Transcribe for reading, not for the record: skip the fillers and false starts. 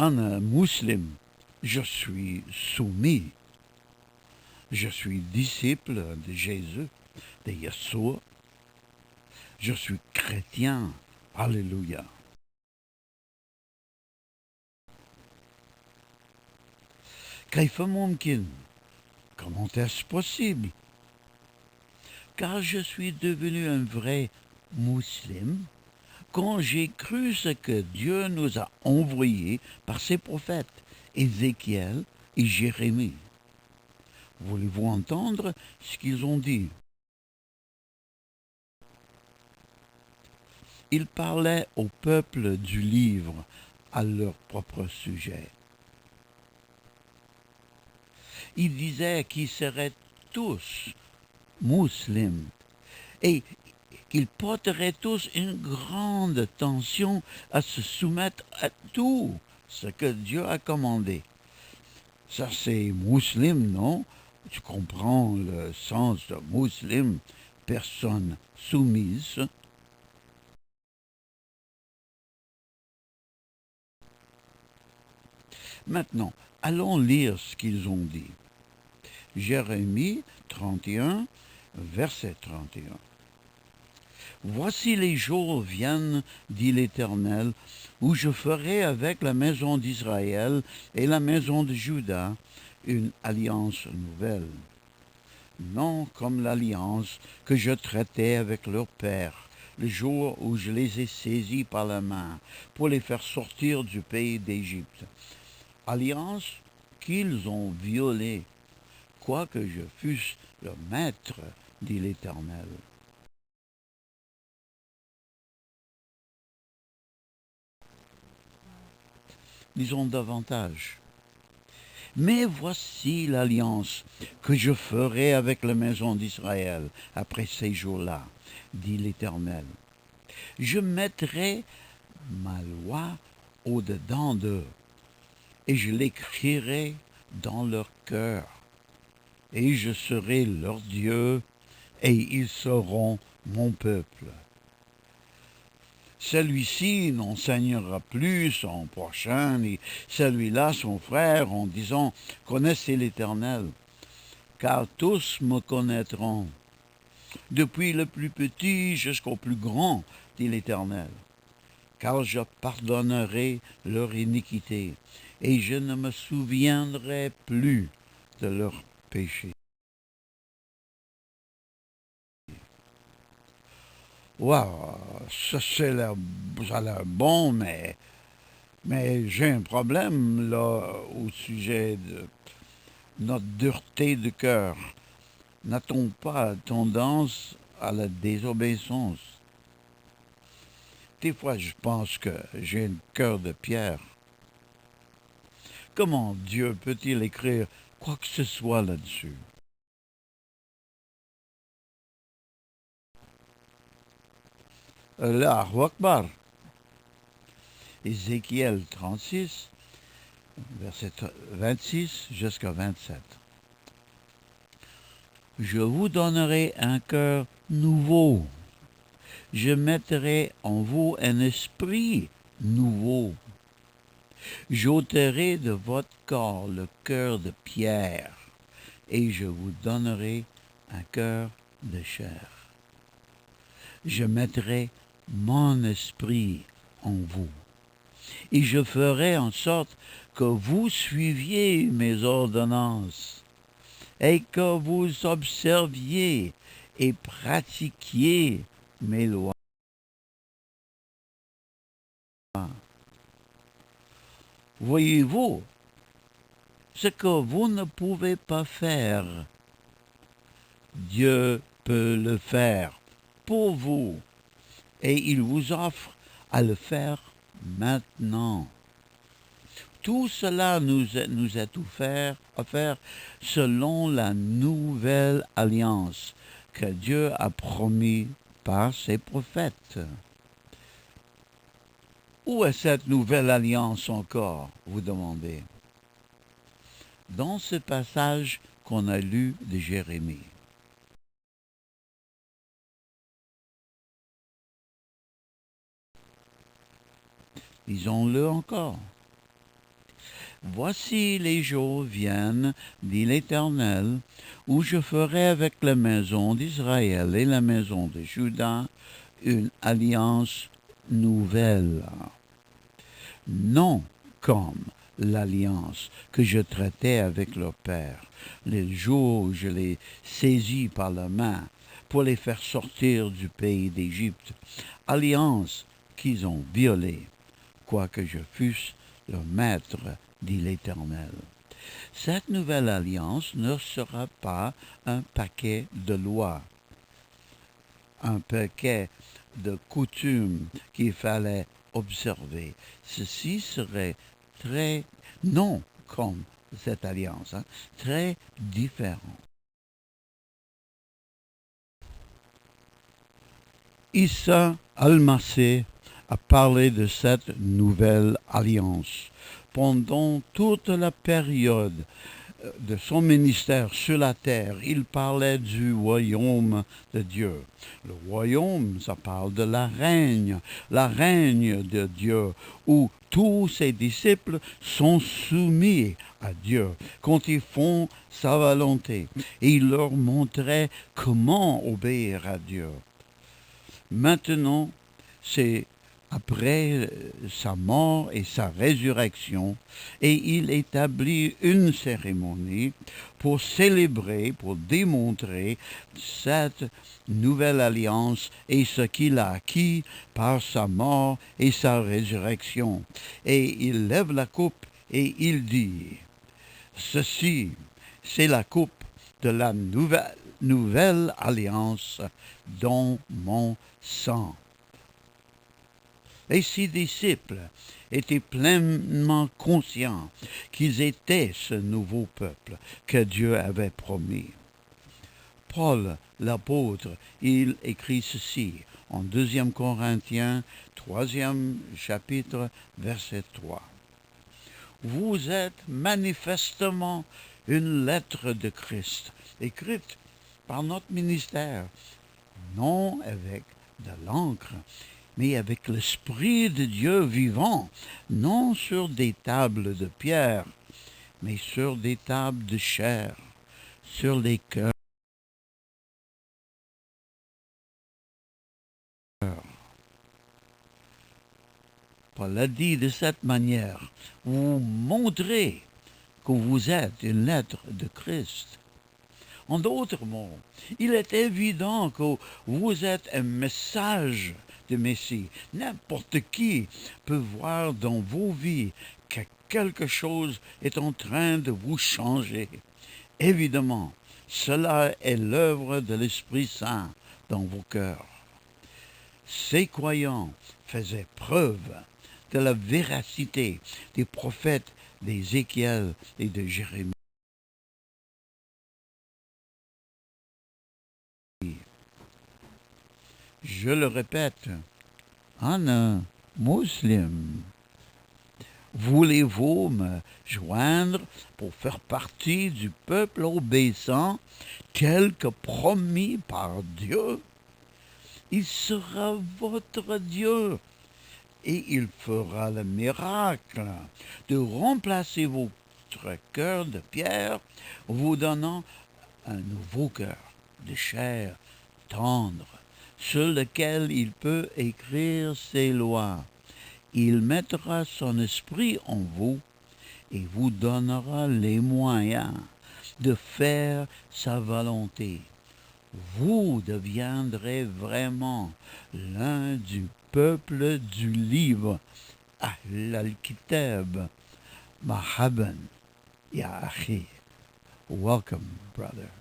un musulman, je suis soumis. Je suis disciple de Jésus, de Yeshua. Je suis chrétien. Alléluia. كيف ممكن? Comment est-ce possible? Car je suis devenu un vrai musulman quand j'ai cru ce que Dieu nous a envoyé par ses prophètes, Ézéchiel et Jérémie. Voulez-vous entendre ce qu'ils ont dit? Ils parlaient au peuple du livre à leur propre sujet. Ils disaient qu'ils seraient tous musulmans et qu'ils porteraient tous une grande attention à se soumettre à tout ce que Dieu a commandé. Ça, c'est musulman, non? Tu comprends le sens de musulman, personne soumise. Maintenant, allons lire ce qu'ils ont dit. Jérémie 31, verset 31. Voici les jours viennent, dit l'Éternel, où je ferai avec la maison d'Israël et la maison de Juda une alliance nouvelle. Non comme l'alliance que je traitais avec leur père, le jour où je les ai saisis par la main pour les faire sortir du pays d'Égypte. Alliance qu'ils ont violée, quoique je fusse leur maître, dit l'Éternel. Lisons davantage. Mais voici l'alliance que je ferai avec la maison d'Israël après ces jours-là, dit l'Éternel. Je mettrai ma loi au-dedans d'eux, et je l'écrirai dans leur cœur, et je serai leur Dieu, et ils seront mon peuple. Celui-ci n'enseignera plus son prochain, ni celui-là son frère, en disant « Connaissez l'Éternel », car tous me connaîtront, depuis le plus petit jusqu'au plus grand, dit l'Éternel, car je pardonnerai leur iniquité, et je ne me souviendrai plus de leurs péchés. Waouh, ça a l'air bon, mais j'ai un problème là au sujet de notre dureté de cœur. N'a-t-on pas tendance à la désobéissance? Des fois, je pense que j'ai un cœur de pierre. Comment Dieu peut-il écrire quoi que ce soit là-dessus? Allahu Akbar. Ézéchiel 36, verset 26 jusqu'à 27. Je vous donnerai un cœur nouveau. Je mettrai en vous un esprit nouveau. J'ôterai de votre corps le cœur de pierre, et je vous donnerai un cœur de chair. Je mettrai mon esprit en vous, et je ferai en sorte que vous suiviez mes ordonnances, et que vous observiez et pratiquiez mes lois. Voyez-vous, ce que vous ne pouvez pas faire, Dieu peut le faire pour vous, et il vous offre à le faire maintenant. Tout cela nous est offert selon la nouvelle alliance que Dieu a promis par ses prophètes. Où est cette nouvelle alliance encore, vous demandez? Dans ce passage qu'on a lu de Jérémie. Lisons-le encore. Voici les jours viennent, dit l'Éternel, où je ferai avec la maison d'Israël et la maison de Juda une alliance nouvelle. Non comme l'alliance que je traitais avec leur père, les jours où je les saisis par la main pour les faire sortir du pays d'Égypte, alliance qu'ils ont violée, quoique je fusse leur maître, dit l'Éternel. Cette nouvelle alliance ne sera pas un paquet de lois, un paquet de coutumes qu'il fallait observer. Ceci serait très, non comme cette alliance, très différent. Issa Almasé a parlé de cette nouvelle alliance pendant toute la période de son ministère sur la terre. Il parlait du royaume de Dieu. Le royaume, ça parle de la règne de Dieu, où tous ses disciples sont soumis à Dieu quand ils font sa volonté. Et il leur montrait comment obéir à Dieu. Maintenant, c'est après sa mort et sa résurrection, et il établit une cérémonie pour célébrer, pour démontrer cette nouvelle alliance et ce qu'il a acquis par sa mort et sa résurrection. Et il lève la coupe et il dit, ceci, c'est la coupe de la nouvelle alliance dans mon sang. Et ses disciples étaient pleinement conscients qu'ils étaient ce nouveau peuple que Dieu avait promis. Paul, l'apôtre, il écrit ceci en 2 Corinthiens, 3e chapitre, verset 3. Vous êtes manifestement une lettre de Christ, écrite par notre ministère, non avec de l'encre, mais avec l'Esprit de Dieu vivant, non sur des tables de pierre, mais sur des tables de chair, sur les cœurs. Paul a dit de cette manière, vous montrez que vous êtes une lettre de Christ. En d'autres mots, il est évident que vous êtes un message de Messie. N'importe qui peut voir dans vos vies que quelque chose est en train de vous changer. Évidemment, cela est l'œuvre de l'Esprit Saint dans vos cœurs. Ces croyants faisaient preuve de la véracité des prophètes d'Ézéchiel et de Jérémie. Je le répète, Ana Muslim, voulez-vous me joindre pour faire partie du peuple obéissant tel que promis par Dieu? Il sera votre Dieu et il fera le miracle de remplacer votre cœur de pierre, vous donnant un nouveau cœur de chair tendre, sur lequel il peut écrire ses lois. Il mettra son esprit en vous et vous donnera les moyens de faire sa volonté. Vous deviendrez vraiment l'un du peuple du livre, Ahl al-Kitab, Mahaban, Ya Akhi. Welcome, brother.